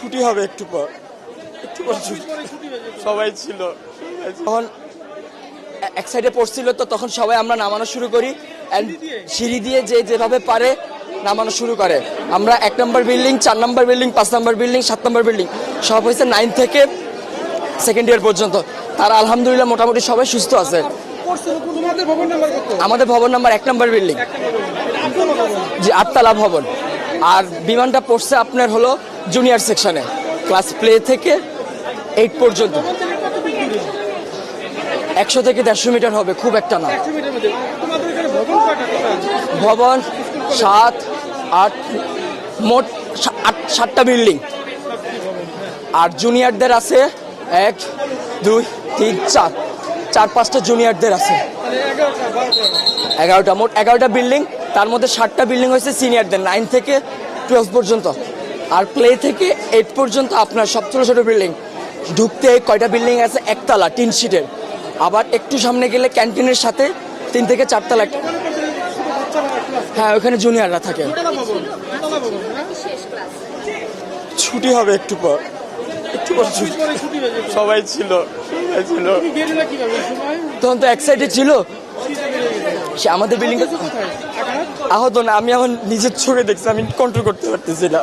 ছুটি হবে একটু পর ছুটি। সবাই ছিল তখন এক সাইডে পড়ছিল, তো তখন সবাই আমরা নামানো শুরু করি and সিঁড়ি দিয়ে যে যেভাবে পারে নামানো শুরু করে। আমরা 1 নম্বর বিল্ডিং, 4 নম্বর বিল্ডিং, 5 নম্বর বিল্ডিং, 7 নম্বর বিল্ডিং সব হয়েছে 9 থেকে সেকেন্ড ইয়ার পর্যন্ত। তারা আলহামদুলিল্লাহ মোটামুটি সবাই সুস্থ আছে। আমাদের ভবন নাম্বার 1 নম্বর বিল্ডিং, জি 8তলা ভবন। আর বিমানটা পড়ছে আপনার হলো জুনিয়র সেকশনে, ক্লাস প্লে থেকে 8 পর্যন্ত। 100 থেকে 150 মিটার হবে, খুব একটা না। ভবন 7, 8, মোট 7টা বিল্ডিং। আর জুনিয়রদের আছে 1, 2, 3, 4-5টা জুনিয়রদের আছে 11টা, মোট 11টা বিল্ডিং। তার মধ্যে 7টা বিল্ডিং হয়েছে সিনিয়রদের 9 থেকে 12 পর্যন্ত। আর প্লে থেকে 8 পর্যন্ত আপনার সব ছোটো ছোটো বিল্ডিং। ঢুকতে কয়টা বিল্ডিং আছে, 1তলা টিন শিটের। আবার একটু সামনে গেলে ক্যান্টিনের সাথে 3 থেকে 4 তলা। হ্যাঁ, ওখানে জুনিয়ররা থাকে। ছুটি হবে একটু পর ছুটি। সবাই ছিল তখন তো এক সাইডে ছিল, সে আমাদের বিল্ডিং আহত না। আমি এখন নিজের চোখে দেখছি, আমি কন্ট্রোল করতে পারতেছি না।